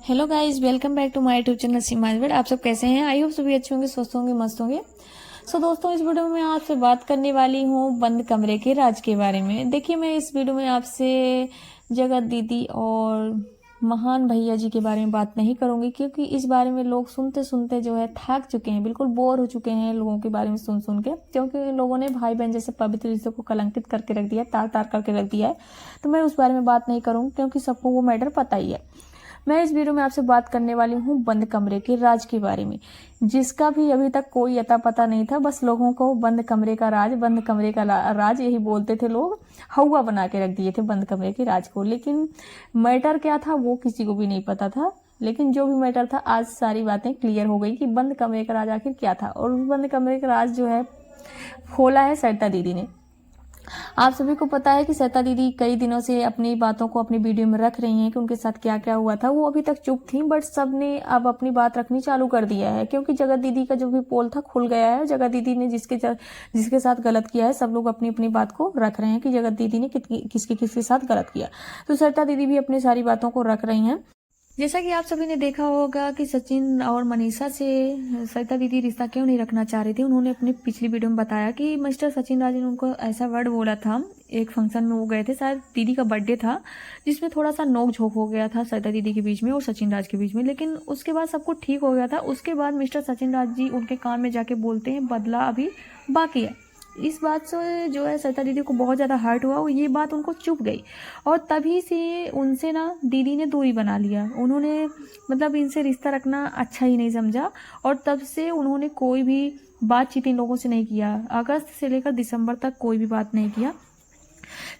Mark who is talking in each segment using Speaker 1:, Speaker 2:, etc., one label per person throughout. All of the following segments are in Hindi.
Speaker 1: Hello guys, welcome back to my YouTube channel Seema's world. आप सब कैसे हैं? आई होप सभी अच्छे होंगे, स्वस्थ होंगे, मस्त होंगे। सो दोस्तों, इस वीडियो में आपसे बात करने वाली हूँ बंद कमरे के राज के बारे में। देखिए, मैं इस वीडियो में आपसे जगत दीदी और महान भैया जी के बारे में बात नहीं करूंगी, क्योंकि इस बारे में लोग सुनते सुनते जो है थक चुके हैं, बिल्कुल बोर हो चुके हैं लोगों के बारे में सुन सुन के, क्योंकि लोगों ने भाई बहन जैसे पवित्र रिश्तों को कलंकित करके रख दिया, तार तार करके रख दिया है। तो मैं उस बारे में बात नहीं करूंगी, क्योंकि सबको वो मैटर पता ही है। मैं इस वीडियो में आपसे बात करने वाली हूँ बंद कमरे के राज के बारे में, जिसका भी अभी तक कोई अता पता नहीं था। बस लोगों को बंद कमरे का राज, बंद कमरे का राज यही बोलते थे लोग। हवा बना के रख दिए थे बंद कमरे के राज को, लेकिन मैटर क्या था वो किसी को भी नहीं पता था। लेकिन जो भी मैटर था, आज सारी बातें क्लियर हो गई कि बंद कमरे का राज आखिर क्या था। और उस बंद कमरे का राज जो है खोला है सरिता दीदी ने। आप सभी को पता है कि सरिता दीदी कई दिनों से अपनी बातों को अपनी वीडियो में रख रही हैं कि उनके साथ क्या क्या हुआ था। वो अभी तक चुप थी, बट सबने अब अपनी बात रखनी चालू कर दिया है, क्योंकि जगत दीदी का जो भी पोल था खुल गया है। जगत दीदी ने जिसके साथ गलत किया है, सब लोग अपनी अपनी बात को रख रहे हैं कि जगत दीदी ने किसके किसके साथ गलत किया। तो सरिता दीदी भी अपनी सारी बातों को रख रही हैं। जैसा कि आप सभी ने देखा होगा कि सचिन और मनीषा से सरिता दीदी रिश्ता क्यों नहीं रखना चाह रही थी। उन्होंने अपनी पिछली वीडियो में बताया कि मिस्टर सचिन राज ने उनको ऐसा वर्ड बोला था। एक फंक्शन में वो गए थे, शायद दीदी का बर्थडे था, जिसमें थोड़ा सा नोक झोंक हो गया था सरिता दीदी के बीच में और सचिन राज के बीच में। लेकिन उसके बाद सब कुछ ठीक हो गया था। उसके बाद मिस्टर सचिन राज जी उनके कान में जाके बोलते हैं बदला अभी बाकी है। इस बात से जो है सरिता दीदी को बहुत ज़्यादा हर्ट हुआ और ये बात उनको चुभ गई। और तभी से उनसे ना दीदी ने दूरी बना लिया। उन्होंने मतलब इनसे रिश्ता रखना अच्छा ही नहीं समझा, और तब से उन्होंने कोई भी बातचीत इन लोगों से नहीं किया। अगस्त से लेकर दिसंबर तक कोई भी बात नहीं किया।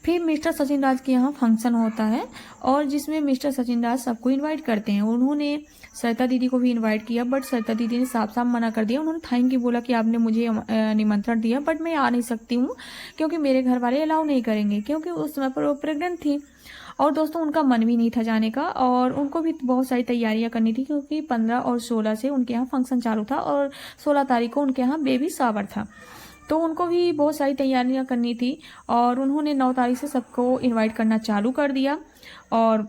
Speaker 1: फिर मिस्टर सचिन राज के यहाँ फंक्शन होता है, और जिसमें मिस्टर सचिन राज सबको इनवाइट करते हैं। उन्होंने सरिता दीदी को भी इनवाइट किया, बट सरिता दीदी ने साफ साफ मना कर दिया। उन्होंने थैंक यू बोला कि आपने मुझे निमंत्रण दिया, बट मैं आ नहीं सकती हूँ, क्योंकि मेरे घर वाले अलाउ नहीं करेंगे, क्योंकि उस समय पर वो प्रेग्नेंट थी। और दोस्तों, उनका मन भी नहीं था जाने का, और उनको भी बहुत सारी तैयारियां करनी थी, क्योंकि 15 और 16 से उनके यहाँ फंक्शन चालू था, और 16 तारीख को उनके यहाँ बेबी शावर था। तो उनको भी बहुत सारी तैयारियां करनी थी, और उन्होंने 9 तारीख से सबको इनवाइट करना चालू कर दिया। और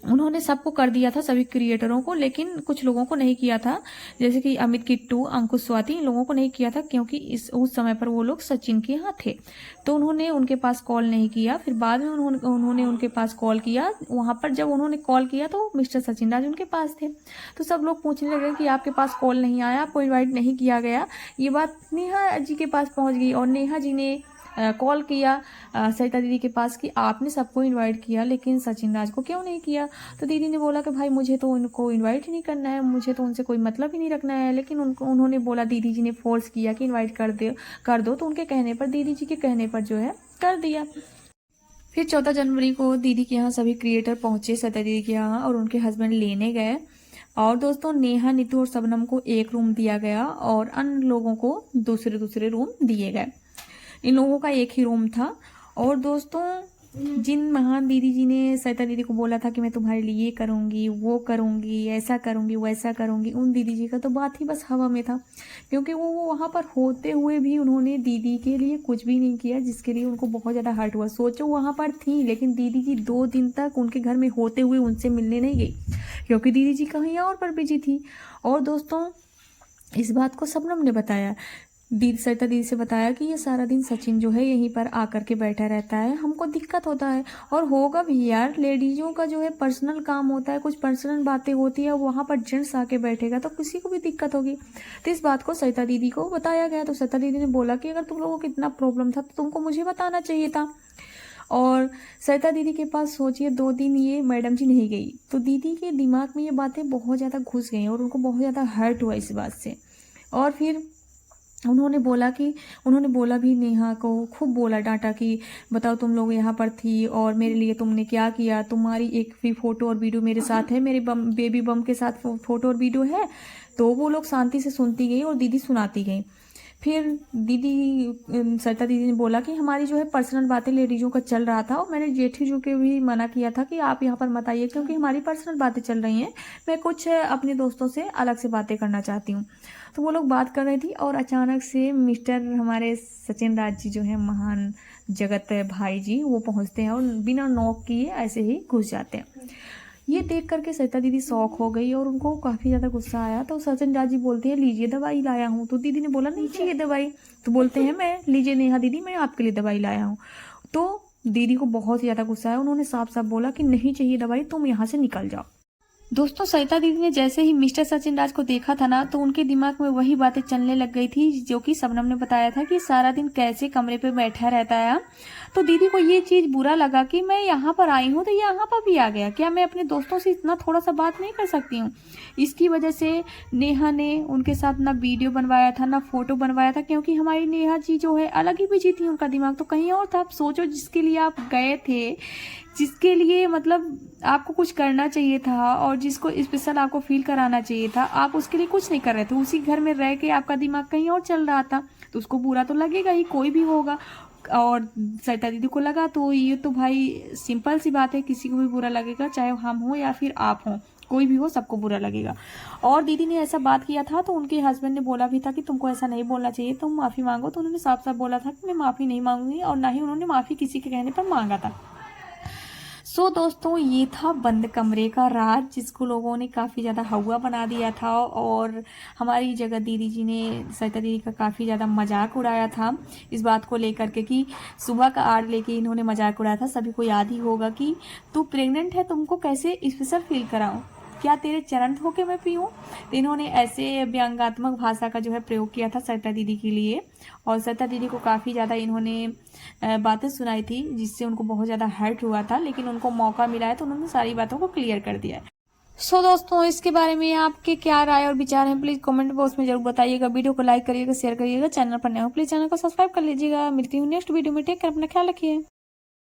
Speaker 1: उन्होंने सबको कर दिया था, सभी क्रिएटरों को, लेकिन कुछ लोगों को नहीं किया था, जैसे कि अमित किट्टू, अंकुश स्वाति, इन लोगों को नहीं किया था, क्योंकि उस समय पर वो लोग सचिन के यहाँ थे। तो उन्होंने उनके पास कॉल नहीं किया। फिर बाद में उन्होंने उनके पास कॉल किया। वहां पर जब उन्होंने कॉल किया तो मिस्टर सचिन राज उनके पास थे। तो सब लोग पूछने लगे कि आपके पास कॉल नहीं आया, आपको इन्वाइट नहीं किया गया। ये बात नेहा जी के पास पहुंच गई, और नेहा जी ने कॉल किया सरिता दीदी के पास कि आपने सबको इनवाइट किया, लेकिन सचिन राज को क्यों नहीं किया। तो दीदी ने बोला कि भाई मुझे तो उनको इनवाइट ही नहीं करना है, मुझे तो उनसे कोई मतलब ही नहीं रखना है। लेकिन उन्होंने बोला, दीदी जी ने फोर्स किया कि इनवाइट कर दो, तो उनके कहने पर, दीदी जी के कहने पर जो है कर दिया। फिर 14 जनवरी को दीदी के यहाँ सभी क्रिएटर पहुंचे सरिता दीदी के यहाँ, और उनके हस्बैंड लेने गए। और दोस्तों, नेहा, नीतू और शबनम को एक रूम दिया गया, और अन्य लोगों को दूसरे दूसरे रूम दिए गए। इन लोगों का एक ही रूम था। और दोस्तों, जिन महान दीदी जी ने सरिता दीदी को बोला था कि मैं तुम्हारे लिए ये करूंगी, वो करूंगी, ऐसा करूंगी, वैसा करूंगी, उन दीदी जी का तो बात ही बस हवा में था, क्योंकि वो वहां पर होते हुए भी उन्होंने दीदी के लिए कुछ भी नहीं किया, जिसके लिए उनको बहुत ज्यादा हर्ट हुआ। सोचो, वहां पर थी, लेकिन दीदी जी 2 दिन तक उनके घर में होते हुए उनसे मिलने नहीं गई, क्योंकि दीदी जी कहीं और पर बिजी थी। और दोस्तों, इस बात को शबनम ने बताया, सरिता दीदी से बताया कि ये सारा दिन सचिन जो है यहीं पर आकर के बैठा रहता है, हमको दिक्कत होता है। और होगा भी यार, लेडीजों का जो है पर्सनल काम होता है, कुछ पर्सनल बातें होती है, वहां पर जेंट्स आके बैठेगा तो किसी को भी दिक्कत होगी। तो इस बात को सरिता दीदी को बताया गया। तो सरिता दीदी ने बोला कि अगर तुम लोगों को इतना प्रॉब्लम था तो तुमको मुझे बताना चाहिए था। और सरिता दीदी के पास सोचिए 2 दिन ये मैडम जी नहीं गई, तो दीदी के दिमाग में ये बातें बहुत ज़्यादा घुस गई, और उनको बहुत ज़्यादा हर्ट हुआ इस बात से। और फिर उन्होंने बोला भी, नेहा को खूब बोला, डांटा कि बताओ, तुम लोग यहाँ पर थी और मेरे लिए तुमने क्या किया, तुम्हारी एक भी फोटो और वीडियो मेरे साथ है, मेरे बेबी बम के साथ फोटो और वीडियो है। तो वो लोग शांति से सुनती गई और दीदी सुनाती गई। फिर सरिता दीदी ने बोला कि हमारी जो है पर्सनल बातें लेडीजों का चल रहा था, और मैंने जेठी जी के भी मना किया था कि आप यहाँ पर मत आइए, क्योंकि हमारी पर्सनल बातें चल रही हैं, मैं कुछ अपने दोस्तों से अलग से बातें करना चाहती हूँ। तो वो लोग बात कर रही थी, और अचानक से मिस्टर हमारे सचिन राज जी जो है, महान जगत भाई जी, वो पहुंचते हैं और बिना नॉक किए ऐसे ही घुस जाते हैं। ये देख करके सरिता दीदी शौक हो गई और उनको काफ़ी ज़्यादा गुस्सा आया। तो सचिन राज जी बोलते हैं लीजिए दवाई लाया हूँ। तो दीदी ने बोला नहीं चाहिए दवाई। तो बोलते हैं मैं लीजिए नेहा दीदी मैं आपके लिए दवाई लाया हूँ। तो दीदी को बहुत ही ज़्यादा गुस्सा आया। उन्होंने साफ साफ बोला कि नहीं चाहिए दवाई, तुम यहाँ से निकल जाओ। दोस्तों सरिता दीदी ने जैसे ही मिस्टर सचिन राज को देखा था ना, तो उनके दिमाग में वही बातें चलने लग गई थी जो कि शबनम ने बताया था कि सारा दिन कैसे कमरे पे बैठा रहता है। तो दीदी को ये चीज बुरा लगा कि मैं यहाँ पर आई हूँ तो यहाँ पर भी आ गया, क्या मैं अपने दोस्तों से इतना थोड़ा सा बात नहीं कर सकती हूँ। इसकी वजह से नेहा ने उनके साथ ना वीडियो बनवाया था ना फोटो बनवाया था, क्योंकि हमारी नेहा जी जो है अलग ही बिजी थी, उनका दिमाग तो कहीं और था। आप सोचो जिसके लिए आप गए थे, जिसके लिए मतलब आपको कुछ करना चाहिए था और जिसको स्पेशल आपको फील कराना चाहिए था, आप उसके लिए कुछ नहीं कर रहे थे। उसी घर में रह के आपका दिमाग कहीं और चल रहा था, तो उसको बुरा तो लगेगा ही, कोई भी होगा। और सरिता दीदी को लगा तो ये तो भाई सिंपल सी बात है, किसी को भी बुरा लगेगा, चाहे हम हो या फिर आप हो, कोई भी हो सबको बुरा लगेगा। और दीदी ने ऐसा बात किया था तो उनके हस्बैंड ने बोला भी था कि तुमको ऐसा नहीं बोलना चाहिए, तुम माफ़ी मांगो। तो उन्होंने साफ साफ बोला था कि मैं माफ़ी नहीं मांगूंगी, और ना ही उन्होंने माफ़ी किसी के कहने पर मांगा था। सो दोस्तों ये था बंद कमरे का राज, जिसको लोगों ने काफ़ी ज़्यादा हवा बना दिया था। और हमारी जगह दीदी जी ने सरिता दीदी का काफ़ी ज़्यादा मजाक उड़ाया था इस बात को लेकर के कि सुबह का आड़ लेके इन्होंने मजाक उड़ाया था। सभी को याद ही होगा कि तू प्रेग्नेंट है, तुमको कैसे स्पेशल फील कराऊं, क्या तेरे चरण धो के मैं पीऊँ। तो इन्होंने ऐसे व्यंग्यात्मक भाषा का जो है प्रयोग किया था सरिता दीदी के लिए, और सरिता दीदी को काफ़ी ज़्यादा इन्होंने बातें सुनाई थी जिससे उनको बहुत ज़्यादा हर्ट हुआ था, लेकिन उनको मौका मिला है तो उन्होंने सारी बातों को क्लियर कर दिया है। सो दोस्तों इसके बारे में आपके क्या राय और विचार हैं, प्लीज़ कमेंट बॉक्स में जरूर बताइएगा। वीडियो को लाइक करिएगा, शेयर करिएगा, चैनल पर नए हो प्लीज़ चैनल को सब्सक्राइब कर लीजिएगा। मिलती हूँ नेक्स्ट वीडियो में, टेक केयर, अपना ख्याल रखिए।